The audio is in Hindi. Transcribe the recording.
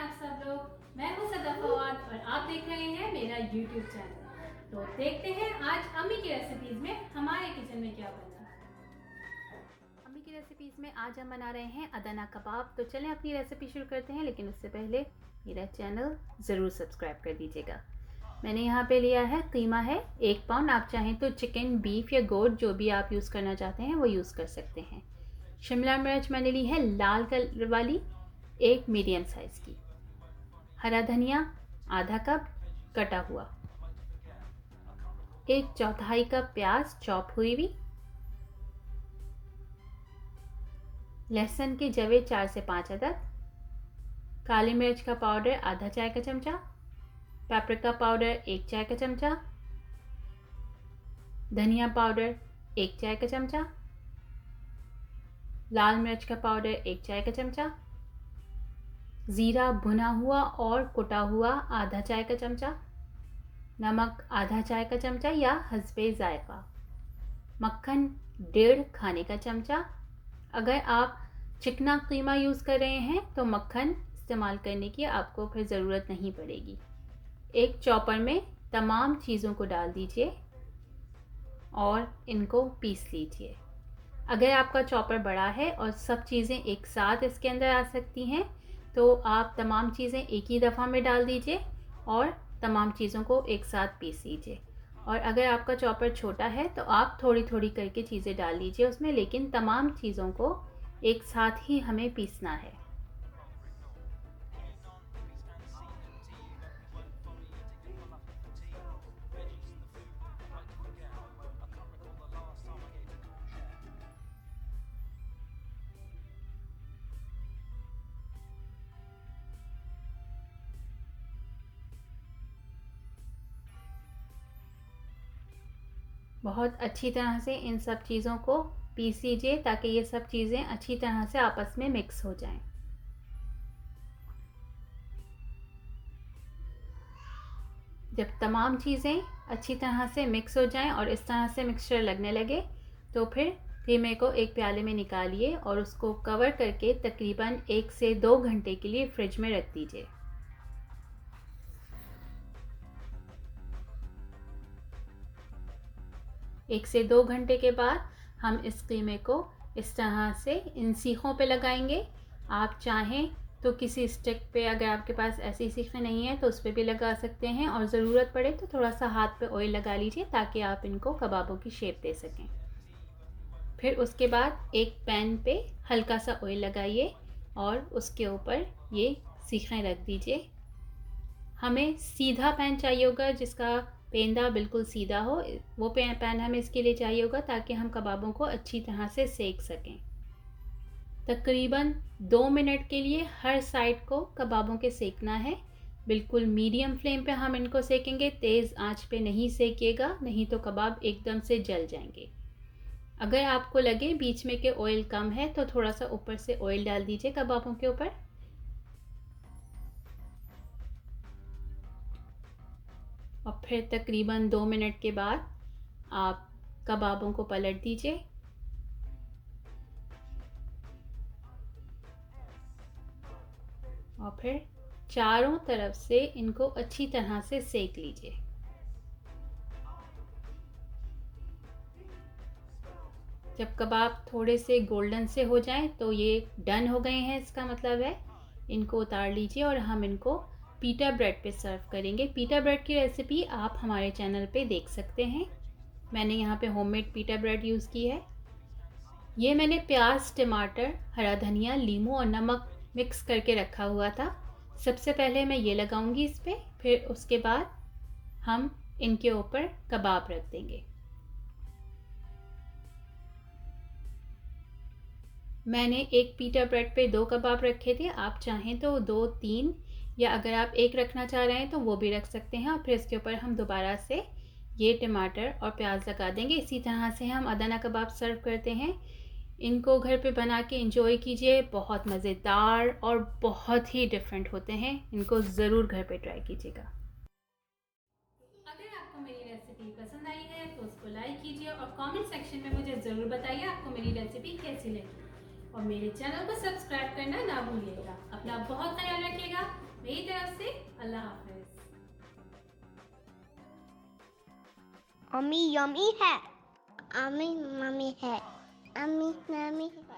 आप सब लोग। मैं हूं सदा फवाद और आप देख रहे हैं मेरा YouTube चैनल। तो देखते हैं आज अम्मी की रेसिपीज में हमारे किचन में क्या बन रहा है। अम्मी की रेसिपीज में आज हम बना रहे हैं अदना कबाब। तो चलें अपनी रेसिपी शुरू करते हैं, लेकिन उससे पहले मेरा चैनल ज़रूर सब्सक्राइब कर दीजिएगा। मैंने यहाँ पे लिया है कीमा है 1 पाउंड। आप चाहें तो चिकन, बीफ या गोट जो भी आप यूज़ करना चाहते हैं वो यूज़ कर सकते हैं। शिमला मिर्च मैंने ली है लाल कलर वाली 1 मीडियम साइज़ की। हरा धनिया आधा कप कटा हुआ। 1/4 कप प्याज चॉप हुई हुई। लहसुन के जवे 4 से 5 अदद। काली मिर्च का पाउडर आधा चाय का चमचा। पेपरिका पाउडर 1 चाय का चमचा। धनिया पाउडर 1 चाय का चमचा। लाल मिर्च का पाउडर 1 चाय का चमचा। ज़ीरा भुना हुआ और कुटा हुआ आधा चाय का चमचा। नमक आधा चाय का चमचा या हस्बे जायका। मक्खन 1.5 खाने का चमचा। अगर आप चिकना कीमा यूज़ कर रहे हैं तो मक्खन इस्तेमाल करने की आपको फिर ज़रूरत नहीं पड़ेगी। एक चॉपर में तमाम चीज़ों को डाल दीजिए और इनको पीस लीजिए। अगर आपका चॉपर बड़ा है और सब चीज़ें एक साथ इसके अंदर आ सकती हैं तो आप तमाम चीज़ें एक ही दफ़ा में डाल दीजिए और तमाम चीज़ों को एक साथ पीस लीजिए। और अगर आपका चॉपर छोटा है तो आप थोड़ी थोड़ी करके चीज़ें डाल लीजिए उसमें, लेकिन तमाम चीज़ों को एक साथ ही हमें पीसना है। बहुत अच्छी तरह से इन सब चीज़ों को पीस लीजिए ताकि ये सब चीज़ें अच्छी तरह से आपस में मिक्स हो जाएं। जब तमाम चीज़ें अच्छी तरह से मिक्स हो जाएं और इस तरह से मिक्सचर लगने लगे तो फिर कीमे को एक प्याले में निकालिए और उसको कवर करके तकरीबन 1 से 2 घंटे के लिए फ्रिज में रख दीजिए। एक से 2 घंटे के बाद हम इस कीमे को इस तरह से इन सीखों पे लगाएंगे। आप चाहें तो किसी स्टिक पे, अगर आपके पास ऐसी सीखें नहीं है तो उस पर भी लगा सकते हैं, और ज़रूरत पड़े तो थोड़ा सा हाथ पे ऑयल लगा लीजिए ताकि आप इनको कबाबों की शेप दे सकें। फिर उसके बाद एक पैन पे हल्का सा ऑयल लगाइए और उसके ऊपर ये सीखें रख दीजिए। हमें सीधा पैन चाहिए होगा जिसका पेंदा बिल्कुल सीधा हो, वो पैन हमें इसके लिए चाहिए होगा ताकि हम कबाबों को अच्छी तरह से सेक सकें। तकरीबन 2 मिनट के लिए हर साइड को कबाबों के सेकना है। बिल्कुल मीडियम फ्लेम पे हम इनको सेकेंगे, तेज़ आंच पे नहीं सेकिएगा, नहीं तो कबाब एकदम से जल जाएंगे। अगर आपको लगे बीच में के ऑयल कम है तो थोड़ा सा ऊपर से ऑयल डाल दीजिए कबाबों के ऊपर। और फिर तकरीबन 2 मिनट के बाद आप कबाबों को पलट दीजिए। और फिर चारों तरफ से इनको अच्छी तरह से सेक लीजिए। जब कबाब थोड़े से गोल्डन से हो जाएं तो ये डन हो गए हैं, इसका मतलब है। इनको उतार लीजिए और हम इनको पीटा ब्रेड पे सर्व करेंगे। पीटा ब्रेड की रेसिपी आप हमारे चैनल पे देख सकते हैं। मैंने यहाँ पे होममेड पीटा ब्रेड यूज़ की है। ये मैंने प्याज, टमाटर, हरा धनिया, नींबू और नमक मिक्स करके रखा हुआ था। सबसे पहले मैं ये लगाऊंगी इस पर, फिर उसके बाद हम इनके ऊपर कबाब रख देंगे। मैंने एक पीटा ब्रेड पे 2 कबाब रखे थे, आप चाहें तो 2, 3 या अगर आप एक रखना चाह रहे हैं तो वो भी रख सकते हैं। और फिर इसके ऊपर हम दोबारा से ये टमाटर और प्याज लगा देंगे। इसी तरह से हम अदना कबाब सर्व करते हैं। इनको घर पे बना के इंजॉय कीजिए, बहुत मज़ेदार और बहुत ही डिफरेंट होते हैं। इनको ज़रूर घर पे ट्राई कीजिएगा। अगर आपको मेरी रेसिपी पसंद आई है तो उसको लाइक कीजिए और कमेंट सेक्शन में मुझे ज़रूर बताइए आपको मेरी रेसिपी कैसी लगी। और मेरे चैनल को सब्सक्राइब करना ना भूलिएगा। अपना बहुत ख्याल रखिएगा। मेरी तरफ से अल्लाह हाफिज। अम्मी यम्मी है। अम्मी मम्मी है। अम्मी मम्मी है।